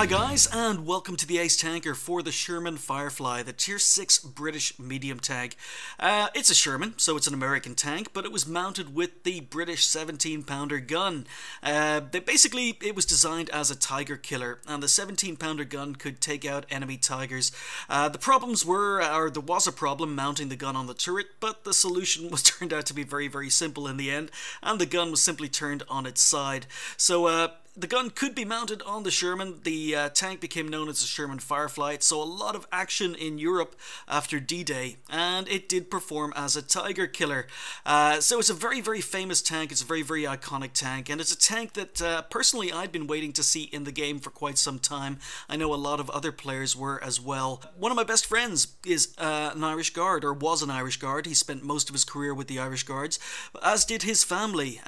Hi guys, and welcome to the Ace Tanker for the Sherman Firefly, the Tier 6 British medium tank. It's a Sherman, so it's an American tank, but it was mounted with the British 17-pounder gun. It was designed as a tiger killer, and the 17-pounder gun could take out enemy tigers. There was a problem mounting the gun on the turret, but the solution turned out to be very, very simple in the end, and the gun was simply turned on its side. So, the gun could be mounted on the Sherman. The tank became known as the Sherman Firefly. It saw a lot of action in Europe after D-Day, and it did perform as a tiger killer. So it's a very, very famous tank. It's a very, very iconic tank, and it's a tank that personally I'd been waiting to see in the game for quite some time. I know a lot of other players were as well. One of my best friends is an Irish Guard, or was an Irish Guard. He spent most of his career with the Irish Guards, as did his family.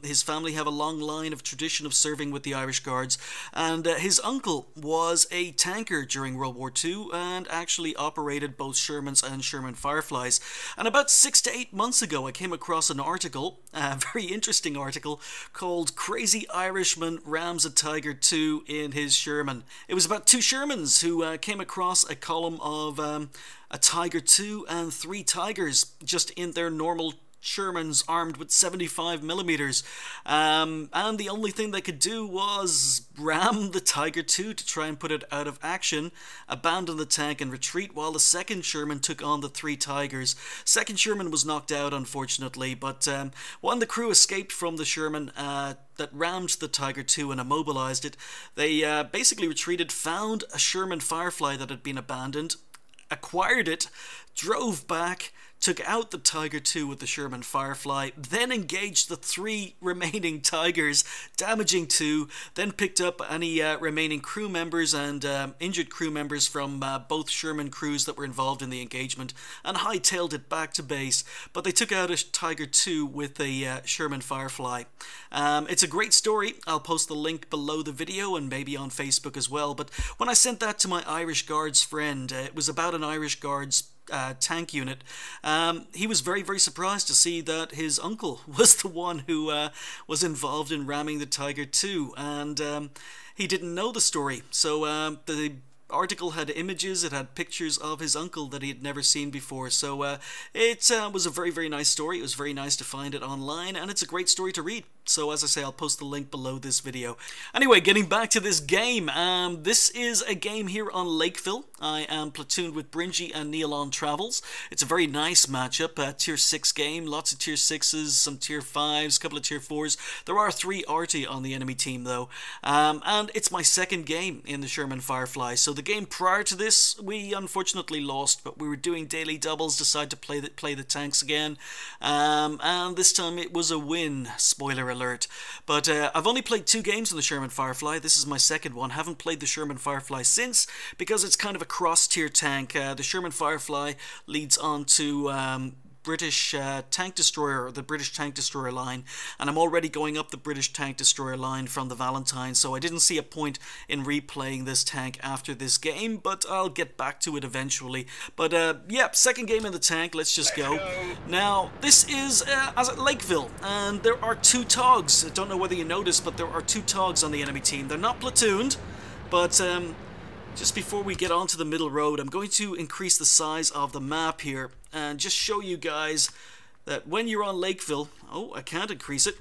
His family have a long line of tradition of serving with the Irish Guards, and his uncle was a tanker during World War II and actually operated both Shermans and Sherman Fireflies. And about 6 to 8 months ago I came across an article, a very interesting article, called Crazy Irishman Rams a Tiger 2 in his Sherman. It was about two Shermans who came across a column of a Tiger 2 and 3 Tigers just in their normal Shermans armed with 75mm, and the only thing they could do was ram the Tiger 2 to try and put it out of action, abandon the tank and retreat, while the second Sherman took on the 3 Tigers. Second Sherman was knocked out, unfortunately, but when the crew escaped from the Sherman that rammed the Tiger 2 and immobilized it, they basically retreated, found a Sherman Firefly that had been abandoned, acquired it, drove back, took out the Tiger 2 with the Sherman Firefly, then engaged the 3 remaining Tigers, damaging 2, then picked up any remaining crew members and injured crew members from both Sherman crews that were involved in the engagement, and hightailed it back to base. But they took out a Tiger 2 with a Sherman Firefly. It's a great story. I'll post the link below the video and maybe on Facebook as well. But when I sent that to my Irish Guards friend, it was about an Irish Guards tank unit. He was very, very surprised to see that his uncle was the one who was involved in ramming the Tiger 2, and he didn't know the story. So the article had images, it had pictures of his uncle that he had never seen before. So it was a very, very nice story. It was very nice to find it online, and it's a great story to read. So as I say, I'll post the link below this video. Anyway, getting back to this game. This is a game here on Lakeville. I am platooned with Bringy and Neil on Travels. It's a very nice matchup, Tier 6 game. Lots of Tier 6s, some Tier 5s, a couple of Tier 4s. There are 3 arty on the enemy team though. And it's my second game in the Sherman Firefly. So the game prior to this, we unfortunately lost, but we were doing daily doubles, decided to play the tanks again. And this time it was a win. Spoiler alert. But I've only played 2 games in the Sherman Firefly. This is my second one. Haven't played the Sherman Firefly since, because it's kind of a cross-tier tank. The Sherman Firefly leads on to British tank destroyer, or the British tank destroyer line, and I'm already going up the British tank destroyer line from the Valentine, so I didn't see a point in replaying this tank after this game, but I'll get back to it eventually. But yeah, second game in the tank. Let's just go. Now this is as at Lakeville, and there are 2 Togs. I don't know whether you noticed, but there are 2 Togs on the enemy team. They're not platooned, but just before we get onto the middle road, I'm going to increase the size of the map here and just show you guys that when you're on Lakeville... Oh, I can't increase it.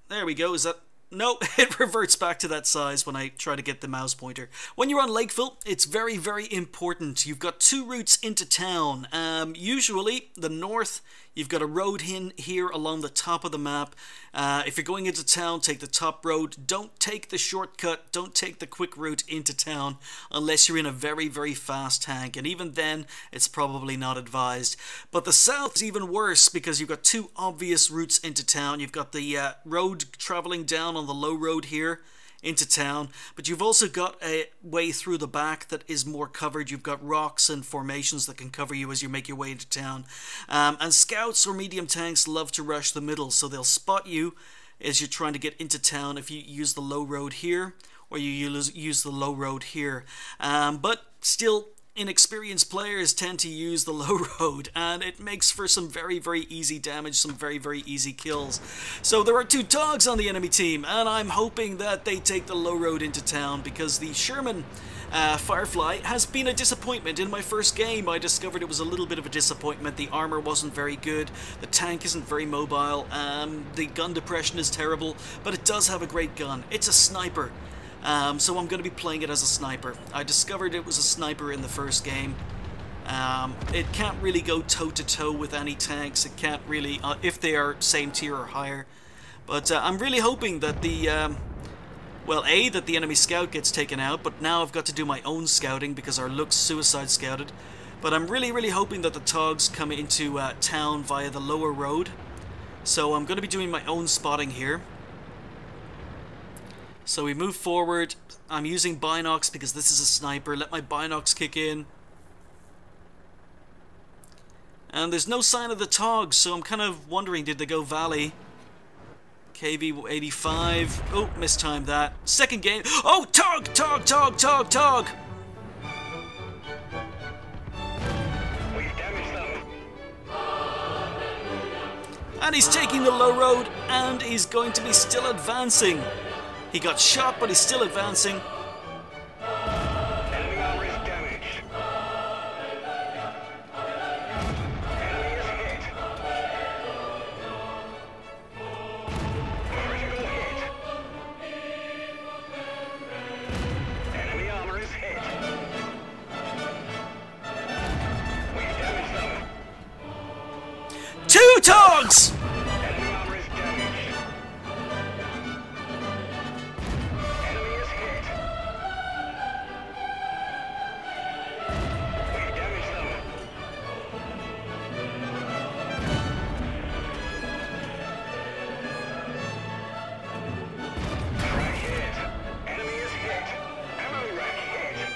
There we go. Is that... No, it reverts back to that size when I try to get the mouse pointer. When you're on Lakeville, it's very, very important. You've got 2 routes into town. Usually, the north, you've got a road in here along the top of the map. If you're going into town, take the top road. Don't take the shortcut. Don't take the quick route into town unless you're in a very, very fast tank. And even then, it's probably not advised. But the south is even worse because you've got 2 obvious routes into town. You've got the road traveling down on the low road here into town, but you've also got a way through the back that is more covered. You've got rocks and formations that can cover you as you make your way into town, and scouts or medium tanks love to rush the middle, so they'll spot you as you're trying to get into town if you use the low road here or you use the low road here. But still, inexperienced players tend to use the low road, and it makes for some very, very easy damage, some very, very easy kills. So there are 2 dogs on the enemy team, and I'm hoping that they take the low road into town, because the Sherman Firefly has been a disappointment. In my first game, I discovered it was a little bit of a disappointment. The armor wasn't very good, the tank isn't very mobile, the gun depression is terrible, but it does have a great gun. It's a sniper. So I'm going to be playing it as a sniper. I discovered it was a sniper in the first game. It can't really go toe-to-toe with any tanks. It can't really, if they are same tier or higher. But I'm really hoping that the, well, A, that the enemy scout gets taken out, but now I've got to do my own scouting because our Look's suicide scouted. But I'm really, really hoping that the Togs come into town via the lower road. So I'm going to be doing my own spotting here. So we move forward. I'm using binocs because this is a sniper. Let my binocs kick in. And there's no sign of the Togs, so I'm kind of wondering, did they go valley? KV-85. Oh, mistimed that. Second game. Oh, Tog! Tog! Tog! Tog! Tog! We've damaged them. And he's taking the low road, and he's going to be still advancing. He got shot, but he's still advancing. Enemy armor is damaged. Enemy is hit. Critical hit. Enemy armor is hit. We've damaged them. 2 Togs! Enemy armor is damaged. Enemy is hit. We've damaged them. Track hit. Enemy is hit. Ammo rack hit.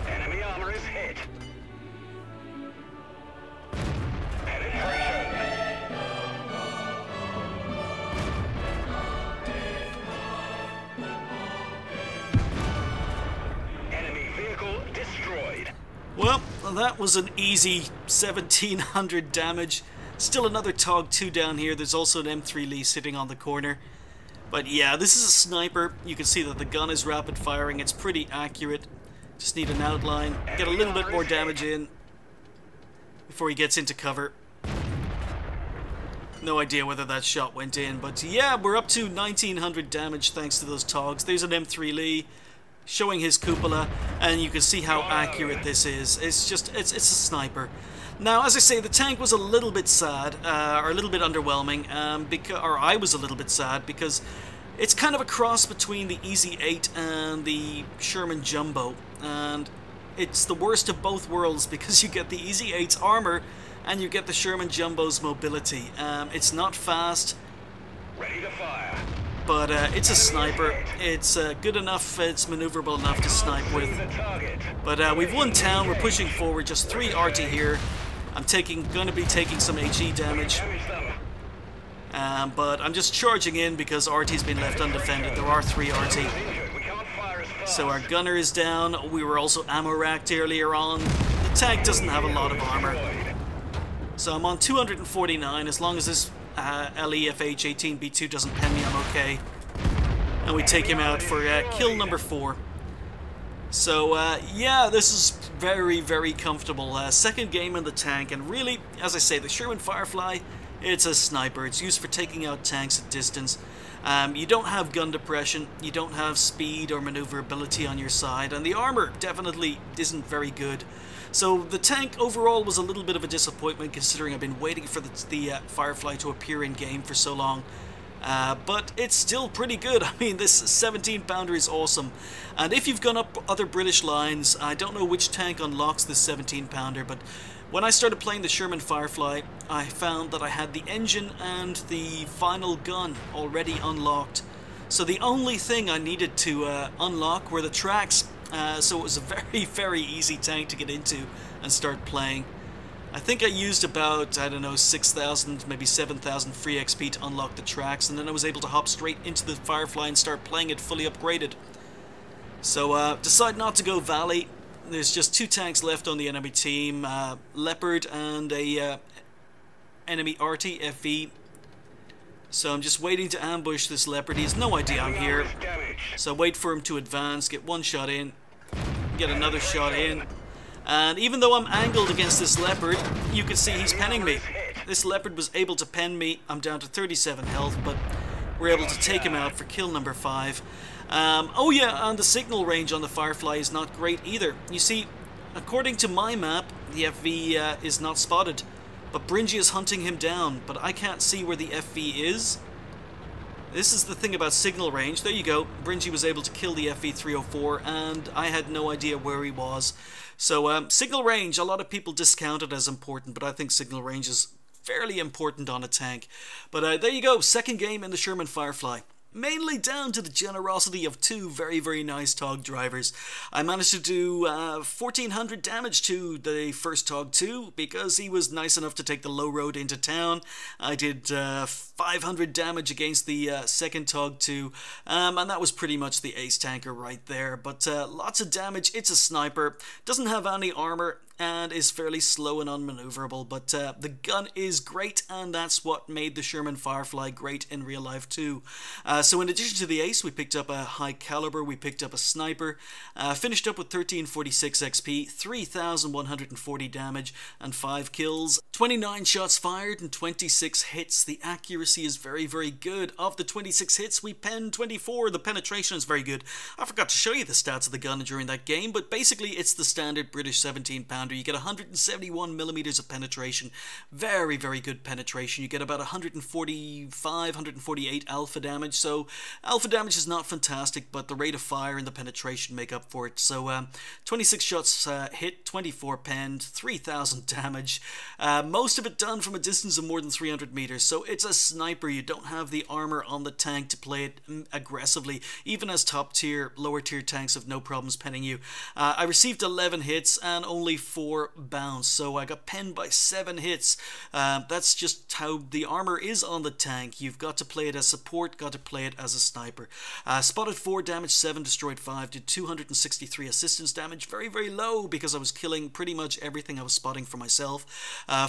Enemy armor is hit. Penetration. Enemy vehicle destroyed. Well, that was an easy 1700 damage. Still another Tog 2 down here. There's also an M3 Lee sitting on the corner. But yeah, this is a sniper. You can see that the gun is rapid firing. It's pretty accurate. Just need an outline. Get a little bit more damage in before he gets into cover. No idea whether that shot went in, but yeah, we're up to 1900 damage thanks to those Togs. There's an M3 Lee showing his cupola, and you can see how accurate this is. It's just, it's a sniper. Now, as I say, the tank was a little bit sad, or a little bit underwhelming, or I was a little bit sad, because it's kind of a cross between the Easy 8 and the Sherman Jumbo, and it's the worst of both worlds because you get the Easy 8's armor and you get the Sherman Jumbo's mobility. It's not fast, Ready to fire. but it's a sniper. It's good enough, it's maneuverable enough to snipe with. The target. But we've won town, we're pushing forward, just 3 RT here. I'm going to be taking some HE damage. Damage them. But I'm just charging in because RT's been left undefended. There are 3 RT. Injured. We can't fire as fast. So our gunner is down. We were also ammo racked earlier on. The tank doesn't have a lot of armor. So I'm on 249. As long as this LEFH 18B2 doesn't pen me, I'm okay. And we take him out for kill number 4. So yeah, this is very, very comfortable. Second game in the tank, and really, as I say, the Sherman Firefly, it's a sniper. It's used for taking out tanks at distance. You don't have gun depression, you don't have speed or maneuverability on your side, and the armor definitely isn't very good. So the tank overall was a little bit of a disappointment, considering I've been waiting for the Firefly to appear in game for so long. But it's still pretty good. I mean, this 17-pounder is awesome. And if you've gone up other British lines, I don't know which tank unlocks this 17-pounder, but when I started playing the Sherman Firefly, I found that I had the engine and the final gun already unlocked. So the only thing I needed to unlock were the tracks. So it was a very, very easy tank to get into and start playing. I think I used about, I don't know, 6,000, maybe 7,000 free XP to unlock the tracks, and then I was able to hop straight into the Firefly and start playing it fully upgraded. So, decide not to go Valley. There's just 2 tanks left on the enemy team, Leopard and a enemy Arty, FV. So I'm just waiting to ambush this Leopard. He has no idea I'm here. So wait for him to advance, get 1 shot in, get another shot in. And even though I'm angled against this Leopard, you can see he's penning me. This Leopard was able to pen me. I'm down to 37 health, but we're able to take him out for kill number 5. Oh yeah, and the signal range on the Firefly is not great either. You see, according to my map, the FV is not spotted. But Bringy is hunting him down, but I can't see where the FV is. This is the thing about signal range. There you go. Bringy was able to kill the FV-304, and I had no idea where he was. So, signal range, a lot of people discount it as important, but I think signal range is fairly important on a tank. But there you go, second game in the Sherman Firefly. Mainly down to the generosity of 2 very, very nice Tog drivers. I managed to do 1,400 damage to the first Tog 2 because he was nice enough to take the low road into town. I did 500 damage against the second Tog 2, and that was pretty much the ace tanker right there. But lots of damage. It's a sniper, doesn't have any armor, and is fairly slow and unmaneuverable, but the gun is great, and that's what made the Sherman Firefly great in real life too. So in addition to the ace, we picked up a high caliber, we picked up a sniper, finished up with 1346 XP, 3,140 damage, and 5 kills, 29 shots fired and 26 hits. The accuracy is very, very good. Of the 26 hits, we penned 24. The penetration is very good. I forgot to show you the stats of the gun during that game, but basically it's the standard British 17-pounder. You get 171 millimeters of penetration. Very, very good penetration. You get about 145, 148 alpha damage. So alpha damage is not fantastic, but the rate of fire and the penetration make up for it. So 26 shots hit, 24 penned, 3,000 damage. Most of it done from a distance of more than 300 meters. So it's a sniper. You don't have the armor on the tank to play it aggressively. Even as top tier, lower tier tanks have no problems penning you. I received 11 hits and only 4 bounce. So I got penned by 7 hits. That's just how the armor is on the tank. You've got to play it as support, got to play it as a sniper. Spotted 4 damage, 7 destroyed 5, did 263 assistance damage. Very, very low because I was killing pretty much everything I was spotting for myself.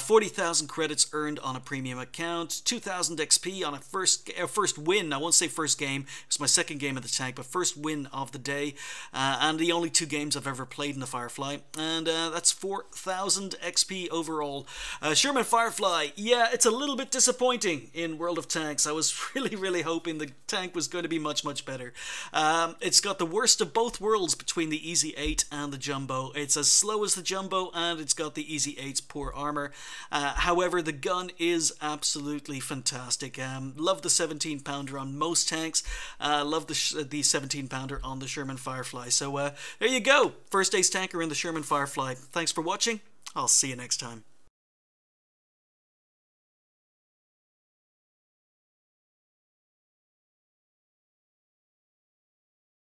40,000 credits earned on a premium account, 2,000 XP on a first win. I won't say first game, it was my second game of the tank, but first win of the day, and the only 2 games I've ever played in the Firefly, and that's 4,000 XP overall. Sherman Firefly, yeah, it's a little bit disappointing in World of Tanks. I was really hoping the tank was going to be much better. It's got the worst of both worlds between the Easy 8 and the Jumbo. It's as slow as the Jumbo, and it's got the Easy 8's poor armor. However, the gun is absolutely fantastic. Love the 17-pounder on most tanks. Love the 17-pounder on the Sherman Firefly. So there you go. First ace tanker in the Sherman Firefly. Thanks for watching. I'll see you next time.